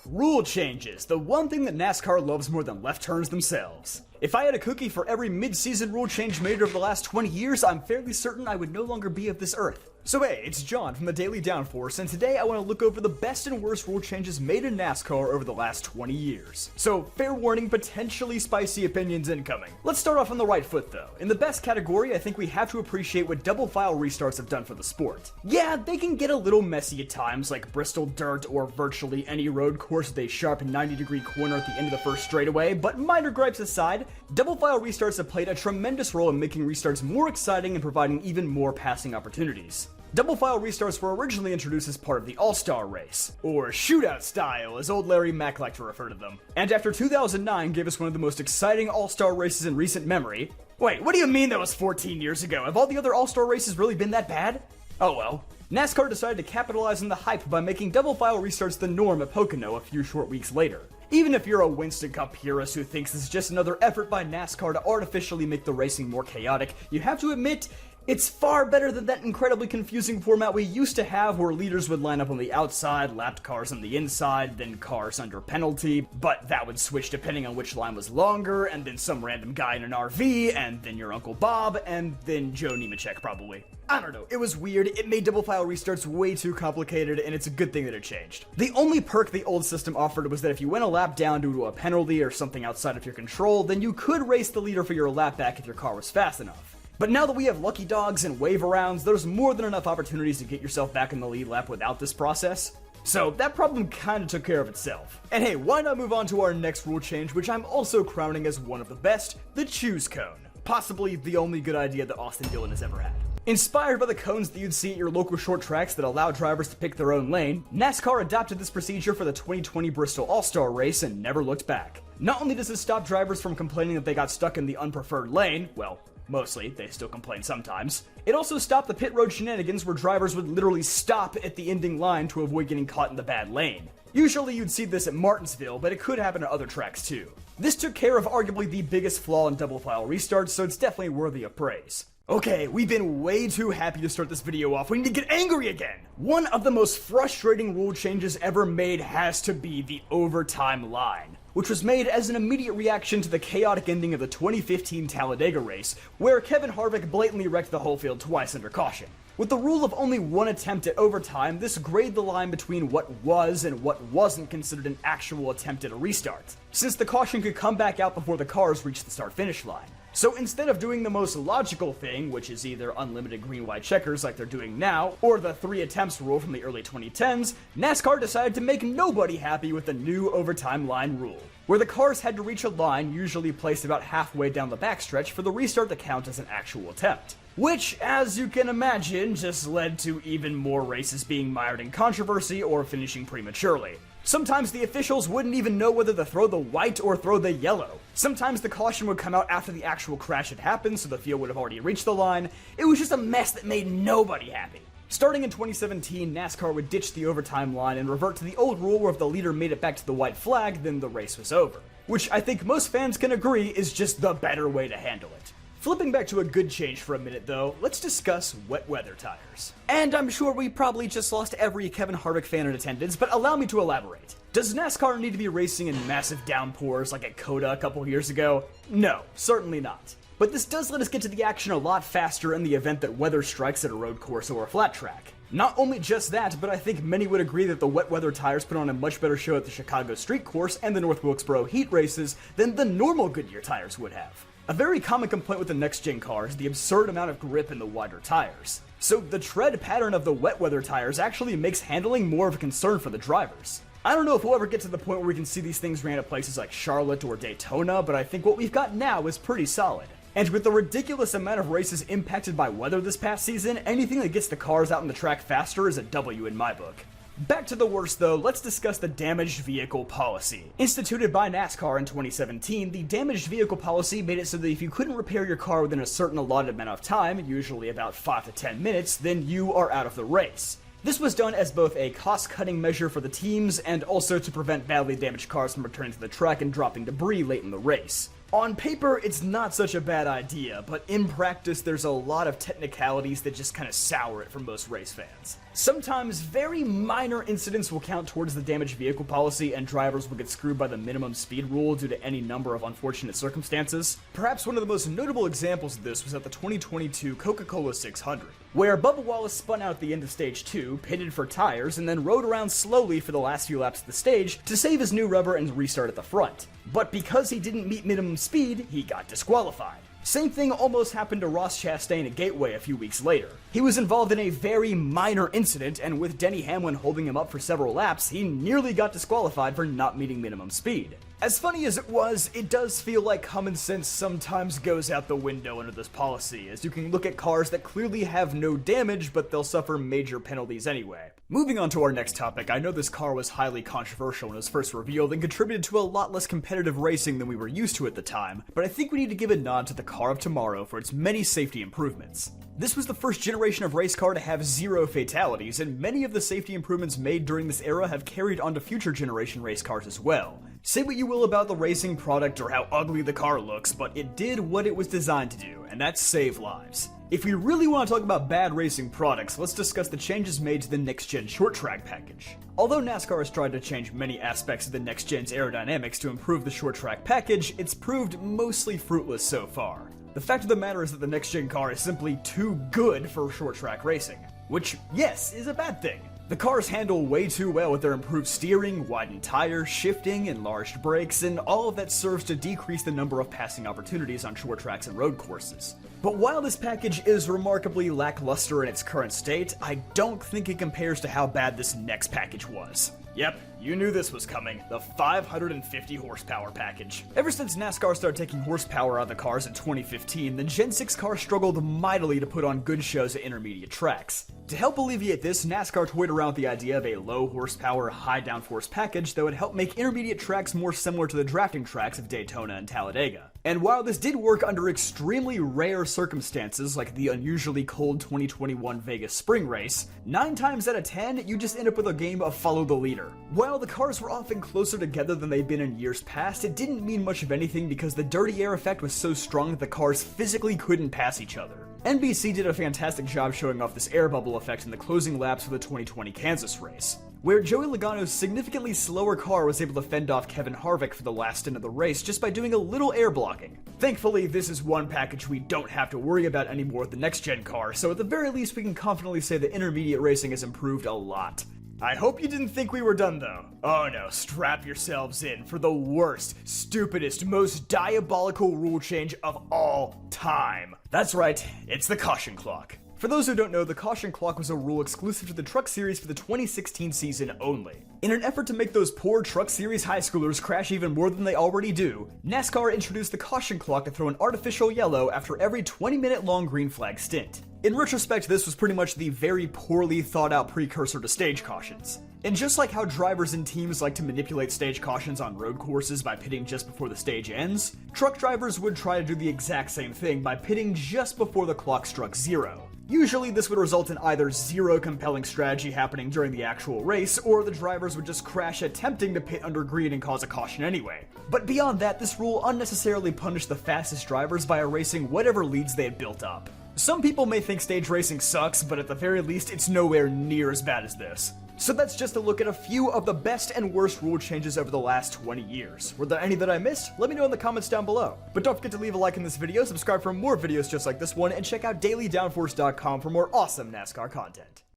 Rule changes, the one thing that NASCAR loves more than left turns themselves. If I had a cookie for every mid-season rule change made over the last 20 years, I'm fairly certain I would no longer be of this earth. So hey, it's John from the Daily Downforce, and today I want to look over the best and worst rule changes made in NASCAR over the last 20 years. So, fair warning, potentially spicy opinions incoming. Let's start off on the right foot though. In the best category, I think we have to appreciate what double file restarts have done for the sport. Yeah, they can get a little messy at times, like Bristol dirt or virtually any road course with a sharp 90-degree corner at the end of the first straightaway, but minor gripes aside, double file restarts have played a tremendous role in making restarts more exciting and providing even more passing opportunities. Double file restarts were originally introduced as part of the All-Star race, or shootout style as old Larry Mack liked to refer to them, and after 2009 gave us one of the most exciting All-Star races in recent memory. Wait, what do you mean that was 14 years ago? Have all the other All-Star races really been that bad? Oh well. NASCAR decided to capitalize on the hype by making double file restarts the norm at Pocono a few short weeks later. Even if you're a Winston Cup purist who thinks this is just another effort by NASCAR to artificially make the racing more chaotic, you have to admit, it's far better than that incredibly confusing format we used to have where leaders would line up on the outside, lapped cars on the inside, then cars under penalty, but that would switch depending on which line was longer, and then some random guy in an RV, and then your Uncle Bob, and then Joe Nemechek probably. I don't know, it was weird, it made double file restarts way too complicated, and it's a good thing that it changed. The only perk the old system offered was that if you went a lap down due to a penalty or something outside of your control, then you could race the leader for your lap back if your car was fast enough. But now that we have lucky dogs and wave arounds, there's more than enough opportunities to get yourself back in the lead lap without this process. So that problem kinda took care of itself. And hey, why not move on to our next rule change, which I'm also crowning as one of the best, the choose cone. Possibly the only good idea that Austin Dillon has ever had. Inspired by the cones that you'd see at your local short tracks that allow drivers to pick their own lane, NASCAR adopted this procedure for the 2020 Bristol All-Star race and never looked back. Not only does this stop drivers from complaining that they got stuck in the unpreferred lane, well, mostly, they still complain sometimes. It also stopped the pit road shenanigans where drivers would literally stop at the ending line to avoid getting caught in the bad lane. Usually you'd see this at Martinsville, but it could happen at other tracks too. This took care of arguably the biggest flaw in double file restarts, so it's definitely worthy of praise. Okay, we've been way too happy to start this video off. We need to get angry again! One of the most frustrating rule changes ever made has to be the overtime line, which was made as an immediate reaction to the chaotic ending of the 2015 Talladega race, where Kevin Harvick blatantly wrecked the whole field twice under caution. With the rule of only one attempt at overtime, this grayed the line between what was and what wasn't considered an actual attempt at a restart, since the caution could come back out before the cars reached the start-finish line. So instead of doing the most logical thing, which is either unlimited green-white checkers like they're doing now, or the 3 attempts rule from the early 2010s, NASCAR decided to make nobody happy with the new overtime line rule, where the cars had to reach a line usually placed about halfway down the backstretch for the restart to count as an actual attempt. Which, as you can imagine, just led to even more races being mired in controversy or finishing prematurely. Sometimes the officials wouldn't even know whether to throw the white or throw the yellow. Sometimes the caution would come out after the actual crash had happened, so the field would have already reached the line. It was just a mess that made nobody happy. Starting in 2017, NASCAR would ditch the overtime line and revert to the old rule where if the leader made it back to the white flag, then the race was over. Which I think most fans can agree is just the better way to handle it. Flipping back to a good change for a minute though, let's discuss wet weather tires. And I'm sure we probably just lost every Kevin Harvick fan in attendance, but allow me to elaborate. Does NASCAR need to be racing in massive downpours like at COTA a couple years ago? No, certainly not. But this does let us get to the action a lot faster in the event that weather strikes at a road course or a flat track. Not only just that, but I think many would agree that the wet weather tires put on a much better show at the Chicago street course and the North Wilkesboro heat races than the normal Goodyear tires would have. A very common complaint with the next-gen car is the absurd amount of grip in the wider tires. So the tread pattern of the wet weather tires actually makes handling more of a concern for the drivers. I don't know if we'll ever get to the point where we can see these things ran at places like Charlotte or Daytona, but I think what we've got now is pretty solid. And with the ridiculous amount of races impacted by weather this past season, anything that gets the cars out on the track faster is a W in my book. Back to the worst though, let's discuss the damaged vehicle policy. Instituted by NASCAR in 2017, the damaged vehicle policy made it so that if you couldn't repair your car within a certain allotted amount of time, usually about 5 to 10 minutes, then you are out of the race. This was done as both a cost-cutting measure for the teams and also to prevent badly damaged cars from returning to the track and dropping debris late in the race. On paper, it's not such a bad idea, but in practice, there's a lot of technicalities that just kind of sour it for most race fans. Sometimes very minor incidents will count towards the damaged vehicle policy, and drivers will get screwed by the minimum speed rule due to any number of unfortunate circumstances. Perhaps one of the most notable examples of this was at the 2022 Coca-Cola 600, where Bubba Wallace spun out at the end of stage 2, pitted for tires, and then rode around slowly for the last few laps of the stage to save his new rubber and restart at the front. But because he didn't meet minimum speed, he got disqualified. Same thing almost happened to Ross Chastain at Gateway a few weeks later. He was involved in a very minor incident, and with Denny Hamlin holding him up for several laps, he nearly got disqualified for not meeting minimum speed. As funny as it was, it does feel like common sense sometimes goes out the window under this policy, as you can look at cars that clearly have no damage, but they'll suffer major penalties anyway. Moving on to our next topic, I know this car was highly controversial when it was first revealed and contributed to a lot less competitive racing than we were used to at the time, but I think we need to give a nod to the car of tomorrow for its many safety improvements. This was the first generation of race car to have 0 fatalities, and many of the safety improvements made during this era have carried onto future generation race cars as well. Say what you will about the racing product or how ugly the car looks, but it did what it was designed to do, and that's save lives. If we really want to talk about bad racing products, let's discuss the changes made to the next-gen short track package. Although NASCAR has tried to change many aspects of the next-gen's aerodynamics to improve the short track package, it's proved mostly fruitless so far. The fact of the matter is that the next-gen car is simply too good for short track racing, which, yes, is a bad thing. The cars handle way too well with their improved steering, widened tires, shifting, enlarged brakes, and all of that serves to decrease the number of passing opportunities on short tracks and road courses. But while this package is remarkably lackluster in its current state, I don't think it compares to how bad this next package was. Yep, you knew this was coming, the 550 horsepower package. Ever since NASCAR started taking horsepower out of the cars in 2015, the Gen 6 car struggled mightily to put on good shows at intermediate tracks. To help alleviate this, NASCAR toyed around with the idea of a low horsepower, high downforce package that would help make intermediate tracks more similar to the drafting tracks of Daytona and Talladega. And while this did work under extremely rare circumstances, like the unusually cold 2021 Vegas spring race, 9 times out of 10, you just end up with a game of follow the leader. While the cars were often closer together than they'd been in years past, it didn't mean much of anything because the dirty air effect was so strong that the cars physically couldn't pass each other. NBC did a fantastic job showing off this air bubble effect in the closing laps for the 2020 Kansas race, where Joey Logano's significantly slower car was able to fend off Kevin Harvick for the last stint of the race just by doing a little air blocking. Thankfully, this is one package we don't have to worry about anymore with the next-gen car, so at the very least we can confidently say that intermediate racing has improved a lot. I hope you didn't think we were done though. Oh no, strap yourselves in for the worst, stupidest, most diabolical rule change of all time. That's right, it's the caution clock. For those who don't know, the caution clock was a rule exclusive to the Truck Series for the 2016 season only. In an effort to make those poor Truck Series high schoolers crash even more than they already do, NASCAR introduced the caution clock to throw an artificial yellow after every 20-minute long green flag stint. In retrospect, this was pretty much the very poorly thought out precursor to stage cautions. And just like how drivers and teams like to manipulate stage cautions on road courses by pitting just before the stage ends, truck drivers would try to do the exact same thing by pitting just before the clock struck 0. Usually this would result in either 0 compelling strategy happening during the actual race, or the drivers would just crash attempting to pit under green and cause a caution anyway. But beyond that, this rule unnecessarily punished the fastest drivers by erasing whatever leads they had built up. Some people may think stage racing sucks, but at the very least it's nowhere near as bad as this. So that's just a look at a few of the best and worst rule changes over the last 20 years. Were there any that I missed? Let me know in the comments down below. But don't forget to leave a like in this video, subscribe for more videos just like this one, and check out dailydownforce.com for more awesome NASCAR content.